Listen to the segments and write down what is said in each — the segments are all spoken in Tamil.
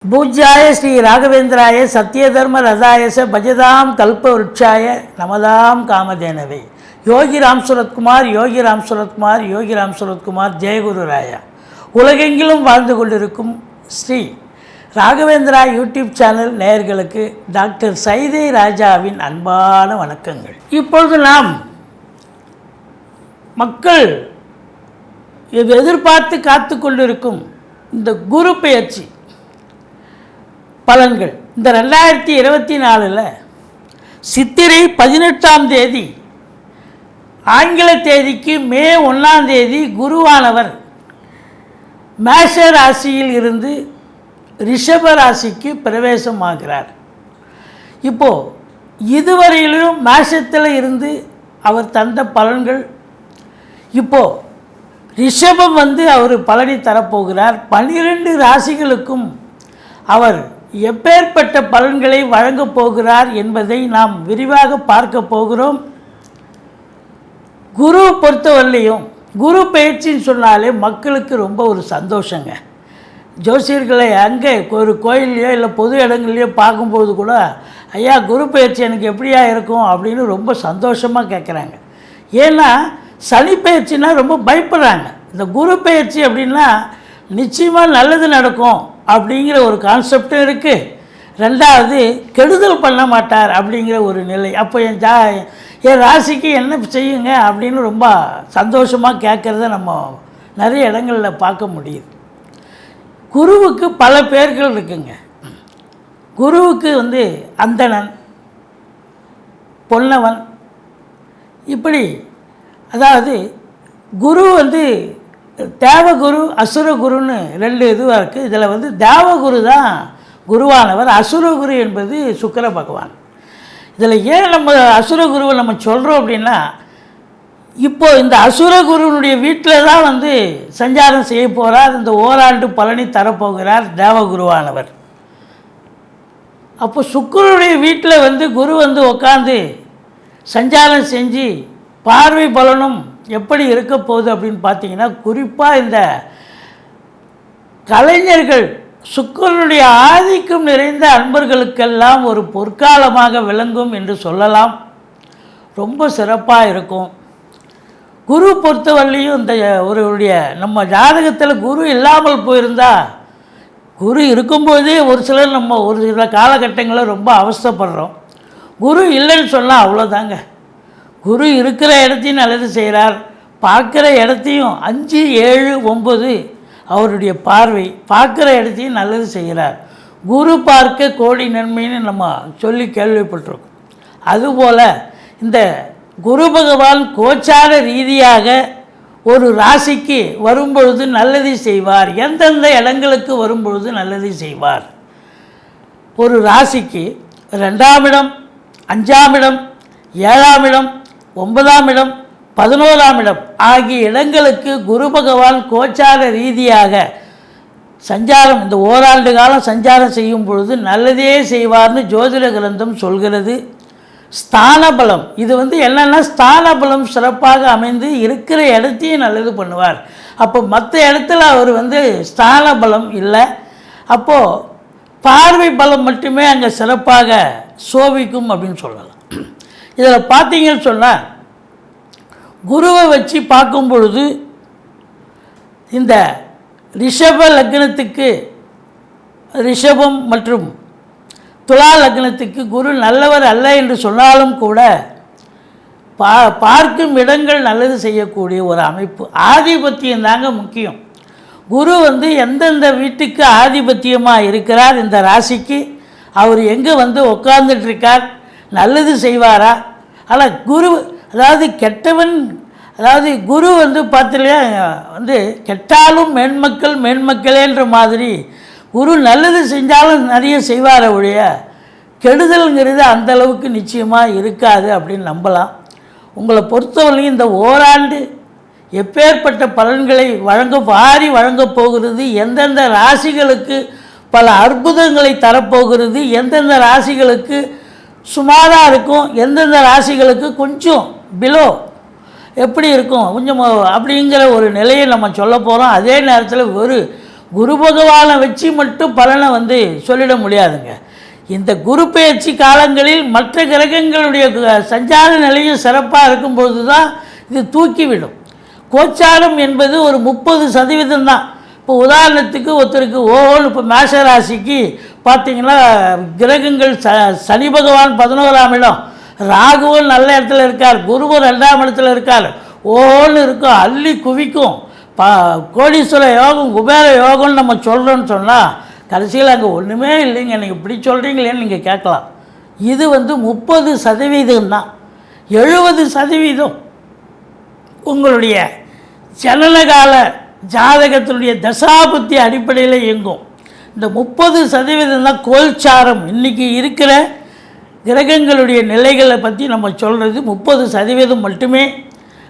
பூஜ்யாய ஸ்ரீ ராகவேந்திராய சத்யதர்ம ரதாயச பஜதாம் கல்பவருட்சாய நமதாம் காமதேனவே. யோகி ராம் சுரத்குமார் யோகி ராம் சுரத்குமார் யோகி ராம் சுரத்குமார் ஜெயகுரு ராயா. உலகெங்கிலும் வாழ்ந்து கொண்டிருக்கும் ஸ்ரீ ராகவேந்திரா யூடியூப் சேனல் நேயர்களுக்கு டாக்டர் சைதை ராஜாவின் அன்பான வணக்கங்கள். இப்பொழுது நாம் மக்கள் எதிர்பார்த்து காத்து கொண்டிருக்கும் இந்த குரு பெயர்ச்சி பலன்கள் இந்த 2024 சித்திரை 18ஆம் தேதி ஆங்கில தேதிக்கு மே 1ஆம் தேதி குருவானவர் மேஷ ராசியில் இருந்து ரிஷப ராசிக்கு பிரவேசமாகிறார். இப்போது இதுவரையிலும் மேஷத்தில் இருந்து அவர் தந்த பலன்கள், இப்போது ரிஷபம் அவர் பலனை தரப்போகிறார். 12 ராசிகளுக்கும் அவர் எப்பேற்பட்ட பலன்களை வழங்கப் போகிறார் என்பதை நாம் விரிவாக பார்க்க போகிறோம். குரு பொறுத்தவரையிலையும் குரு பயிற்சின்னு சொன்னாலே மக்களுக்கு ரொம்ப ஒரு சந்தோஷங்க. ஜோசியர்களை அங்கே ஒரு கோயில்லையோ இல்லை பொது இடங்கள்லையோ பார்க்கும்போது கூட, ஐயா குரு பயிற்சி எனக்கு எப்படியா இருக்கும் அப்படின்னு ரொம்ப சந்தோஷமாக கேட்குறாங்க. ஏன்னா சனி பயிற்சினா ரொம்ப பயப்படுறாங்க. இந்த குரு பயிற்சி அப்படின்னா நிச்சயமாக நல்லது நடக்கும் அப்படிங்கிற ஒரு கான்செப்டும் இருக்குது. ரெண்டாவது, கெடுதல் பண்ண மாட்டார் அப்படிங்கிற ஒரு நிலை. அப்போ என் ராசிக்கு என்ன செய்யுங்க அப்படின்னு ரொம்ப சந்தோஷமாக கேட்குறத நம்ம நிறைய இடங்களில் பார்க்க முடியுது. குருவுக்கு பல பேர்கள் இருக்குங்க. குருவுக்கு அந்தணன், பொன்னவன், இப்படி அதாவது குரு தேவகுரு அசுரகுருன்னு 2 இதுவாக இருக்குது. இதில் தேவகுரு தான் குருவானவர், அசுரகுரு என்பது சுக்கிர பகவான். இதில் ஏன் நம்ம அசுரகுருவை நம்ம சொல்கிறோம் அப்படின்னா, இப்போது இந்த அசுரகுருனுடைய வீட்டில் தான் சஞ்சாரம் செய்ய போகிறார். இந்த ஓராண்டு பலனை தரப்போகிறார் தேவகுருவானவர். அப்போ சுக்கிரனுடைய வீட்டில் குரு உட்காந்து சஞ்சாரம் செஞ்சு பார்வை பலனும் எப்படி இருக்க போகுது அப்படின்னு பார்த்தீங்கன்னா, குறிப்பாக இந்த கலைஞர்கள், சுக்கிரனுடைய ஆதிக்கம் நிறைந்த அன்பர்களுக்கெல்லாம் ஒரு பொற்காலமாக விளங்கும் என்று சொல்லலாம். ரொம்ப சிறப்பாக இருக்கும். குரு பொறுத்தவரையிலையும் இந்த ஒருவருடைய நம்ம ஜாதகத்தில் குரு இல்லாமல் போயிருந்தால், குரு இருக்கும்போதே ஒரு சிலர் நம்ம ஒரு சில காலகட்டங்களில் ரொம்ப அவஸ்தைப்படுறோம். குரு இல்லைன்னு சொன்னால் அவ்வளோதாங்க. குரு இருக்கிற இடத்தையும் நல்லது செய்கிறார், பார்க்குற இடத்தையும் 5, 7, 9 அவருடைய பார்வை பார்க்குற இடத்தையும் நல்லது செய்கிறார். குரு பார்க்க கோடி நன்மைன்னு நம்ம சொல்லி கேள்விப்பட்டிருக்கோம். அதுபோல் இந்த குரு பகவான் கோச்சார ரீதியாக ஒரு ராசிக்கு வரும்பொழுது நல்லதை செய்வார். எந்தெந்த இடங்களுக்கு வரும்பொழுது நல்லதை செய்வார். ஒரு ராசிக்கு 2ஆம் இடம், 5ஆம் இடம், 7ஆம் இடம், 9ஆம் இடம், 11ஆம் இடம் ஆகிய இடங்களுக்கு குரு பகவான் கோச்சார ரீதியாக சஞ்சாரம், இந்த ஓராண்டு காலம் சஞ்சாரம் செய்யும் பொழுது நல்லதே செய்வார்னு ஜோதிட கிரந்தம் சொல்கிறது. ஸ்தான பலம் இது என்னென்னா, ஸ்தான பலம் சிறப்பாக அமைந்து இருக்கிற இடத்தையும் நல்லது பண்ணுவார். அப்போ மற்ற இடத்துல அவர் ஸ்தான பலம் இல்லை. அப்போது பார்வை பலம் மட்டுமே அங்கே சிறப்பாக சோபிக்கும் அப்படின்னு சொல்லலாம். இதில் பார்த்தீங்கன்னு சொன்னால், குருவை வச்சு பார்க்கும் பொழுது இந்த ரிஷப லக்னத்துக்கு, ரிஷபம் மற்றும் துலா லக்னத்துக்கு குரு நல்லவர் அல்ல என்று சொன்னாலும் கூட பார்க்கும் இடங்கள் நல்லது செய்யக்கூடிய ஒரு அமைப்பு. ஆதிபத்தியம் தாங்க முக்கியம். குரு எந்தெந்த வீட்டுக்கு ஆதிபத்தியமாக இருக்கிறார், இந்த ராசிக்கு அவர் எங்கே உட்கார்ந்துட்டுருக்கார், நல்லது செய்வாரா? ஆனால் குரு அதாவது கெட்டவன், அதாவது குரு பார்த்திலையா கெட்டாலும் மேன்மக்கள் மேன்மக்களேன்ற மாதிரி குரு நல்லது செஞ்சாலும் நிறைய செய்வார ஒழிய கெடுதல்ங்கிறது அந்தளவுக்கு நிச்சயமாக இருக்காது அப்படின்னு நம்பலாம். உங்களை பொறுத்தவரையும் இந்த ஓராண்டு எப்பேற்பட்ட பலன்களை வழங்கப் போகிறது, எந்தெந்த ராசிகளுக்கு பல அற்புதங்களை தரப்போகிறது, எந்தெந்த ராசிகளுக்கு சுமாராக இருக்கும், எந்தெந்த ராசிகளுக்கு கொஞ்சம் பிலோ எப்படி இருக்கும் கொஞ்சம் அப்படிங்கிற ஒரு நிலையை நம்ம சொல்ல போகிறோம். அதே நேரத்தில் குரு பகவானை வச்சு மட்டும் பலனை சொல்லிட முடியாதுங்க. இந்த குரு பெயர்ச்சி காலங்களில் மற்ற கிரகங்களுடைய சஞ்சார நிலையும் சிறப்பாக இருக்கும்பொழுது தான் இது தூக்கிவிடும். கோச்சாரம் என்பது ஒரு 30% தான். இப்போ உதாரணத்துக்கு ஒருத்தருக்கு இப்போ மேஷ ராசிக்கு பார்த்திங்கன்னா கிரகங்கள் சனி பகவான் 11ஆம் இடம், ராகுவும் நல்ல இடத்துல இருக்கார், குருவும் 2ஆம் இடத்துல இருக்கார், இருக்கும், அள்ளி குவிக்கும். கோடீஸ்வர யோகம் குபேர யோகம்னு நம்ம சொல்கிறோன்னு சொன்னால் கடைசியில் அங்கே ஒன்றுமே இல்லைங்க, நீங்கள் இப்படி சொல்கிறீங்களேன்னு நீங்கள் கேட்கலாம். இது 30% தான். 70% உங்களுடைய ஜனனகால ஜாதகத்தினுடைய தசாபுத்தி அடிப்படையில் இயங்கும். இந்த 30% தான் கோல்சாரம். இன்றைக்கி இருக்கிற கிரகங்களுடைய நிலைகளை பற்றி நம்ம சொல்கிறது 30% மட்டுமே.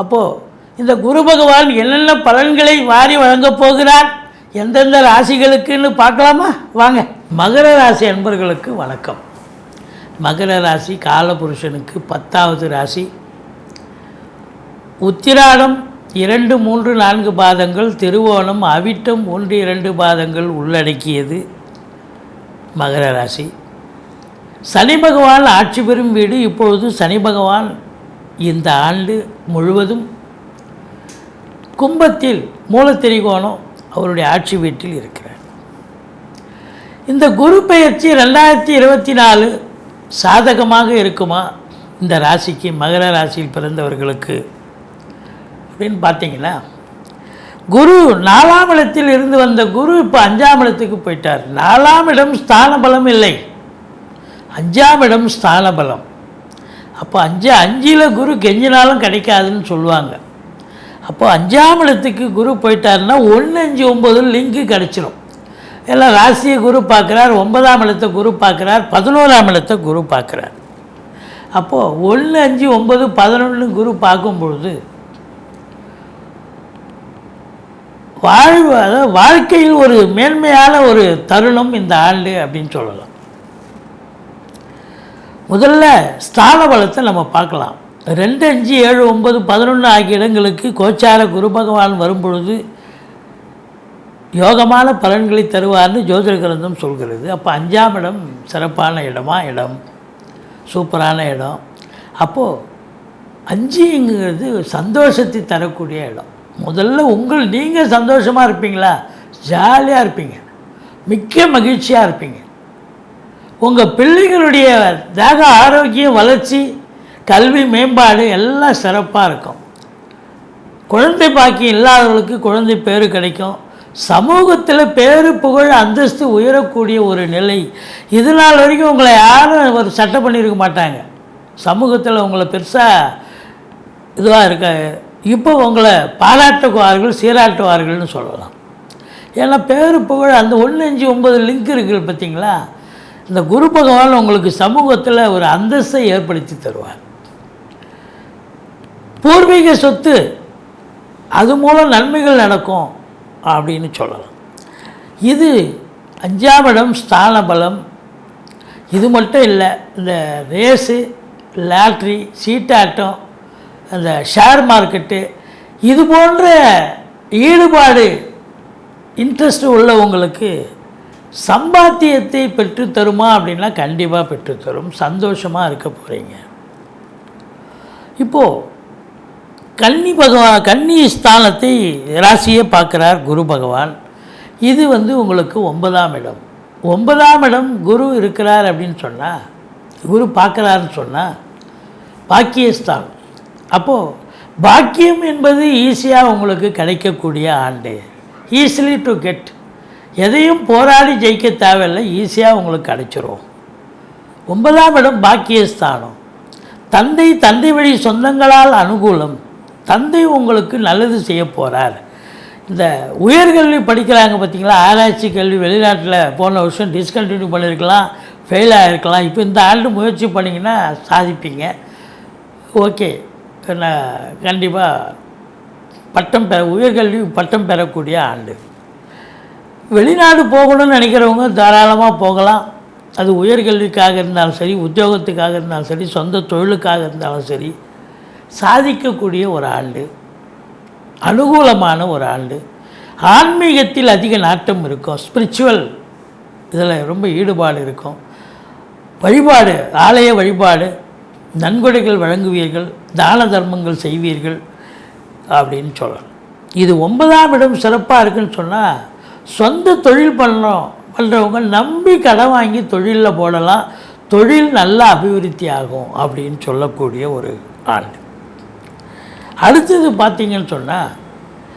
அப்போது இந்த குரு பகவான் என்னென்ன பலன்களை வாரி வழங்கப் போகிறார், எந்தெந்த ராசிகளுக்குன்னு பார்க்கலாமா? வாங்க. மகர ராசி அன்பர்களுக்கு வணக்கம். மகர ராசி காலபுருஷனுக்கு 10வது ராசி. உத்திராடம் 2, 3, 4 பாதங்கள், திருவோணம், அவிட்டம் 1, 2 பாதங்கள் உள்ளடக்கியது மகர ராசி. சனி பகவான் ஆட்சி பெறும் வீடு. இப்பொழுது சனி பகவான் இந்த ஆண்டு முழுவதும் கும்பத்தில் மூலத்திரிகோணம் அவருடைய ஆட்சி வீட்டில் இருக்கிறார். இந்த குரு பெயர்ச்சி 2024 சாதகமாக இருக்குமா இந்த ராசிக்கு, மகர ராசியில் பிறந்தவர்களுக்கு அப்படின்னு பார்த்தீங்கன்னா, குரு 4ஆம் இடத்தில் இருந்து வந்த குரு இப்போ 5ஆம் இடத்துக்கு போயிட்டார். 4ஆம் இடம் ஸ்தான பலம் இல்லை, 5ஆம் இடம் ஸ்தான பலம். அப்போ 5ல் குரு கெஞ்சினாலும் கிடைக்காதுன்னு சொல்லுவாங்க. அப்போ 5ஆம் இடத்துக்கு குரு போயிட்டாருன்னா 1, 5, 9 லிங்க்கு கிடச்சிரும். எல்லாம் ராசியை குரு பார்க்குறார், 9ஆம் இடத்தை குரு பார்க்குறார், 11ஆம் இடத்தை குரு பார்க்குறார். அப்போது 1, 5, 9, 11 குரு பார்க்கும்பொழுது வாழ்க்கையில் ஒரு மேன்மையான ஒரு தருணம் இந்த ஆண்டு அப்படின்னு சொல்லலாம். முதல்ல ஸ்தான பலத்தை நம்ம பார்க்கலாம். 2, 5, 7, 9, 11 ஆகிய இடங்களுக்கு கோச்சார குரு பகவான் வரும்பொழுது யோகமான பலன்களை தருவார்னு ஜோதிட கிரந்தம் சொல்கிறது. அப்போ 5ஆம் இடம் சிறப்பான இடம், சூப்பரான இடம். அப்போது 5ங்கிறது சந்தோஷத்தை தரக்கூடிய இடம். முதல்ல நீங்கள் சந்தோஷமாக இருப்பீங்களா, ஜாலியாக இருப்பீங்க, மிக்க மகிழ்ச்சியாக இருப்பீங்க. உங்கள் பிள்ளைகளுடைய தேக ஆரோக்கியம், வளர்ச்சி, கல்வி மேம்பாடு எல்லாம் சிறப்பாக இருக்கும். குழந்தை பாக்கியம் இல்லாதவர்களுக்கு குழந்தை பேரு கிடைக்கும். சமூகத்தில் பேரு புகழ் அந்தஸ்து உயரக்கூடிய ஒரு நிலை. இது நாள் வரைக்கும் உங்களை யாரும் ஒரு சட்டை பண்ணியிருக்க மாட்டாங்க, சமூகத்தில் உங்களை பெருசாக இதுவாக இருக்க. இப்போ உங்களை பாராட்டுவார்கள், சீராட்டுவார்கள்னு சொல்லலாம். ஏன்னா பேரு புகழ் அந்த 1, 5, 9 லிங்க் இருக்குது பார்த்தீங்களா. இந்த குரு பகவான் உங்களுக்கு சமூகத்தில் ஒரு அந்தஸ்தை ஏற்படுத்தி தருவார். பூர்வீக சொத்து அது மூலம் நன்மைகள் நடக்கும் அப்படின்னு சொல்லலாம். இது 5ஆம் இடம் ஸ்தான பலம். இது மட்டும் இல்லை, இந்த ரேஸு, லாட்ரி, சீட்டாட்டம், அந்த ஷேர் மார்க்கெட்டு இது போன்ற ஈடுபாடு இன்ட்ரெஸ்ட் உள்ளவங்களுக்கு சம்பாத்தியத்தை பெற்றுத்தருமா அப்படின்னா கண்டிப்பாக பெற்றுத்தரும். சந்தோஷமாக இருக்க போகிறீங்க. இப்போது கன்னி ஸ்தானத்தை ராசியை பார்க்குறார் குரு பகவான். இது உங்களுக்கு 9ஆம் இடம். 9ஆம் இடம் குரு இருக்கிறார் அப்படின்னு சொன்னால், குரு பார்க்குறாருன்னு சொன்னால் பாக்கியஸ்தானம். அப்போது பாக்கியம் என்பது ஈஸியாக உங்களுக்கு கிடைக்கக்கூடிய ஆண்டு. Easily to get. எதையும் போராடி ஜெயிக்க தேவையில்லை, ஈஸியாக உங்களுக்கு கிடைச்சிரும். 9ஆம் இடம் பாக்கியஸ்தானம். தந்தை வழி சொந்தங்களால் அனுகூலம். தந்தை உங்களுக்கு நல்லது செய்ய போகிறார். இந்த உயர்கல்வி படிக்கிறாங்க பார்த்தீங்களா, ஆராய்ச்சி கல்வி, வெளிநாட்டில் போன வருஷம் டிஸ்கண்டினியூ பண்ணியிருக்கலாம், ஃபெயில் ஆகிருக்கலாம். இப்போ இந்த ஆண்டு முயற்சி பண்ணிங்கன்னா சாதிப்பீங்க. ஓகே, கண்டிப்பாக உயர்கல்வி பட்டம் பெறக்கூடிய ஆண்டு. வெளிநாடு போகணும்னு நினைக்கிறவங்க தாராளமாக போகலாம். அது உயர்கல்விக்காக இருந்தாலும் சரி, உத்தியோகத்துக்காக இருந்தாலும் சரி, சொந்த தொழிலுக்காக இருந்தாலும் சரி, சாதிக்கக்கூடிய ஒரு ஆண்டு, அனுகூலமான ஒரு ஆண்டு. ஆன்மீகத்தில் அதிக நாட்டம் இருக்கும், ஸ்பிரிச்சுவல் இதில் ரொம்ப ஈடுபாடு இருக்கும். வழிபாடு, ஆலய வழிபாடு, நன்கொடைகள் வழங்குவீர்கள், தான தர்மங்கள் செய்வீர்கள் அப்படின்னு சொல்லலாம். இது 9ஆம் இடம் சிறப்பாக இருக்குதுன்னு சொன்னால், சொந்த தொழில் பண்ணுறவங்க நம்பி கடன் வாங்கி தொழிலில் போடலாம், தொழில் நல்லா அபிவிருத்தி ஆகும் அப்படின்னு சொல்லக்கூடிய ஒரு ஆண்டு. அடுத்தது பார்த்திங்கன்னு சொன்னால்,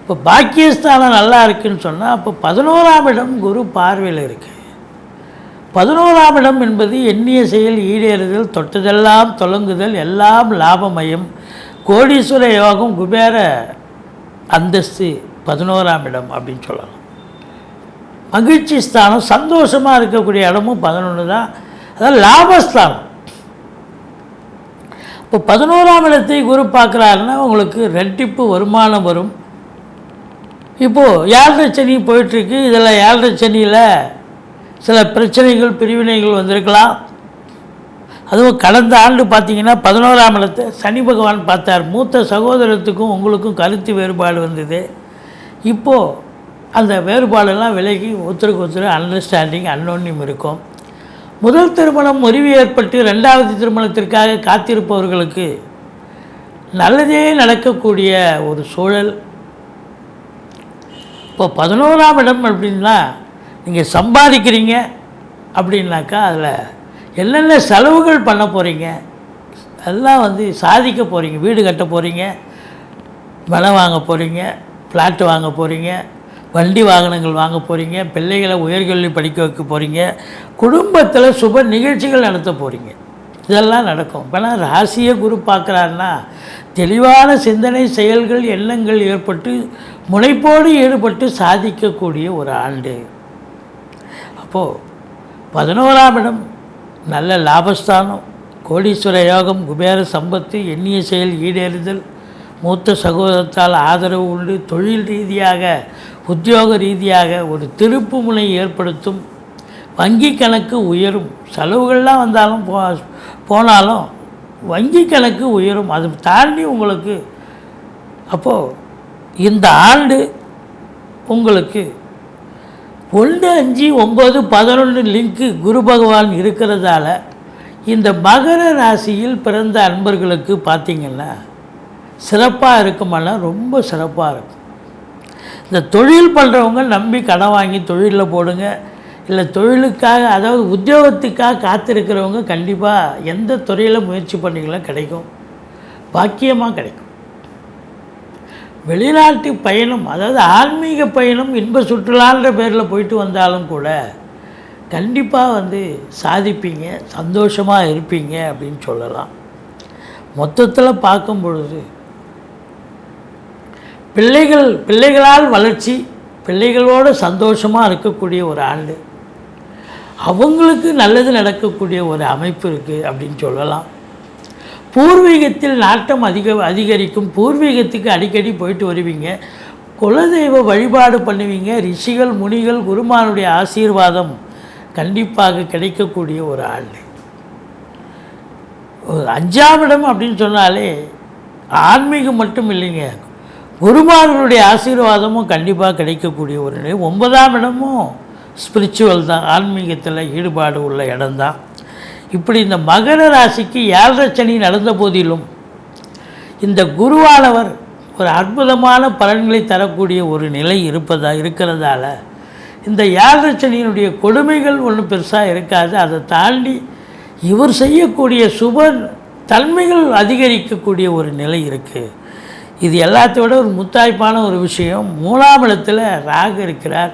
இப்போ பாக்கியஸ்தானம் நல்லா இருக்குதுன்னு சொன்னால், அப்போ 11ஆம் இடம் குரு பார்வையில் இருக்குது. 11ஆம் இடம் என்பது எண்ணிய செயல் ஈடேறுதல், தொட்டதெல்லாம் தொடங்குதல், எல்லாம் லாபமயம், கோடீஸ்வர யோகம், குபேர அந்தஸ்து 11ஆம் இடம் அப்படின்னு சொல்லலாம். மகிழ்ச்சி ஸ்தானம், சந்தோஷமாக இருக்கக்கூடிய இடமும் 11 தான், அதாவது லாபஸ்தானம். இப்போ 11ஆம் இடத்தை குரு பார்க்குறாருன்னா உங்களுக்கு ரெட்டிப்பு வருமானம் வரும். இப்போது 7.5 சனி போயிட்டுருக்கு. இதில் 7.5 சனியில் சில பிரச்சனைகள், பிரிவினைகள் வந்திருக்கலாம். அதுவும் கடந்த ஆண்டு பார்த்திங்கன்னா 11ஆம் இடத்தை சனி பகவான் பார்த்தார். மூத்த சகோதரத்துக்கும் உங்களுக்கும் கருத்து வேறுபாடு வந்தது. இப்போது அந்த வேறுபாடெல்லாம் விலகி ஒருத்தருக்கு ஒருத்தர் அண்டர்ஸ்டாண்டிங், அன்னோன்யம் இருக்கும். முதல் திருமணம் முறிவு ஏற்பட்டு 2வது திருமணத்திற்காக காத்திருப்பவர்களுக்கு நல்லதே நடக்கக்கூடிய ஒரு சூழல். இப்போ 11ஆம் இடம் அப்படின்னா நீங்கள் சம்பாதிக்கிறீங்க அப்படின்னாக்கா அதில் என்னென்ன செலவுகள் பண்ண போகிறீங்க, அதெல்லாம் சாதிக்க போகிறீங்க. வீடு கட்ட போகிறீங்க, நிலம் வாங்க போகிறீங்க, ஃப்ளாட்டு வாங்க போகிறீங்க, வண்டி வாகனங்கள் வாங்க போகிறீங்க, பிள்ளைகளை உயர்கல்வி படிக்க வைக்க போகிறீங்க, குடும்பத்தில் சுப நிகழ்ச்சிகள் நடத்த போகிறீங்க. இதெல்லாம் நடக்கும். இப்போனா ராசியை குரு பார்க்குறாருன்னா தெளிவான சிந்தனை, செயல்கள், எண்ணங்கள் ஏற்பட்டு முனைப்போடு ஈடுபட்டு சாதிக்கக்கூடிய ஒரு ஆண்டு. அப்போது 11ஆம் இடம் நல்ல லாபஸ்தானம், கோடீஸ்வர யோகம், குபேர சம்பத்து, எண்ணிய செயல் ஈடேறுதல், மூத்த சகோதரத்தால் ஆதரவு உண்டு, தொழில் ரீதியாக, உத்தியோக ரீதியாக ஒரு திருப்பு முனை ஏற்படுத்தும், வங்கி கணக்கு உயரும். செலவுகள்லாம் வந்தாலும் போனாலும் வங்கி கணக்கு உயரும். அதை தாண்டி உங்களுக்கு அப்போது இந்த ஆண்டு உங்களுக்கு 1, 5, 9, 11 லிங்க்கு குரு பகவான் இருக்கிறதால இந்த மகர ராசியில் பிறந்த அன்பர்களுக்கு பார்த்திங்கன்னா சிறப்பாக இருக்குமானா ரொம்ப சிறப்பாக இருக்கும். இந்த தொழில் பண்ணுறவங்க நம்பி கடன் வாங்கி தொழிலில் போடுங்க. இல்லை தொழிலுக்காக, அதாவது உத்தியோகத்துக்காக காத்திருக்கிறவங்க கண்டிப்பாக எந்த துறையில் முயற்சி பண்ணிக்கலாம் கிடைக்கும், பாக்கியமாக கிடைக்கும். வெளிநாட்டு பயணம், அதாவது ஆன்மீக பயணம், இன்ப சுற்றுலான்ற பேரில் போயிட்டு வந்தாலும் கூட கண்டிப்பாக சாதிப்பீங்க, சந்தோஷமாக இருப்பீங்க அப்படின்னு சொல்லலாம். மொத்தத்தில் பார்க்கும் பொழுது பிள்ளைகளால் வளர்ச்சி, பிள்ளைகளோடு சந்தோஷமாக இருக்கக்கூடிய ஒரு ஆண்டு, அவங்களுக்கு நல்லது நடக்கக்கூடிய ஒரு அமைப்பு இருக்குது அப்படின்னு சொல்லலாம். பூர்வீகத்தில் நாட்டம் அதிகரிக்கும். பூர்வீகத்துக்கு அடிக்கடி போயிட்டு வருவீங்க, குலதெய்வ வழிபாடு பண்ணுவீங்க. ரிஷிகள், முனிகள், குருமானுடைய ஆசீர்வாதம் கண்டிப்பாக கிடைக்கக்கூடிய ஒரு ஆண்டு. 5ஆம் இடம் அப்படின்னு சொன்னாலே ஆன்மீகம் மட்டும் இல்லைங்க, குருமார்களுடைய ஆசீர்வாதமும் கண்டிப்பாக கிடைக்கக்கூடிய ஒரு நிலை. 9ஆம் இடமும் ஸ்பிரிச்சுவல் தான், ஆன்மீகத்தில் ஈடுபாடு உள்ள இடம்தான். இப்படி இந்த மகர ராசிக்கு 7.5 சனி நடந்த போதிலும் இந்த குருவானவர் ஒரு அற்புதமான பலன்களை தரக்கூடிய ஒரு நிலை இருக்கிறதால இந்த 7.5 சனியினுடைய கொடுமைகள் ஒன்றும் பெருசாக இருக்காது. அதை தாண்டி இவர் செய்யக்கூடிய சுப தன்மைகள் அதிகரிக்கக்கூடிய ஒரு நிலை இருக்குது. இது எல்லாத்தையோட ஒரு முத்தாய்ப்பான ஒரு விஷயம். 3ஆம் இடத்துல ராகு இருக்கிறார்,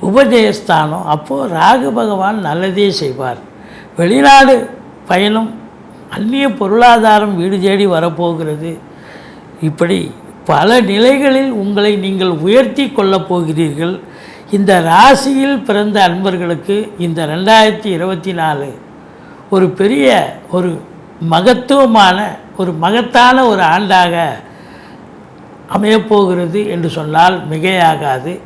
உபஜயஸ்தானம். அப்போது ராகு பகவான் நல்லதே செய்வார். வெளிநாடு பயணம், அந்நிய பொருளாதாரம் வீடு தேடி வரப்போகிறது. இப்படி பல நிலைகளில் உங்களை நீங்கள் உயர்த்தி கொள்ளப் போகிறீர்கள். இந்த ராசியில் பிறந்த அன்பர்களுக்கு இந்த 2024 ஒரு பெரிய ஒரு மகத்துவமான ஒரு மகத்தான ஒரு ஆண்டாக அமையப்போகிறது என்று சொன்னால் மிகையாகாது.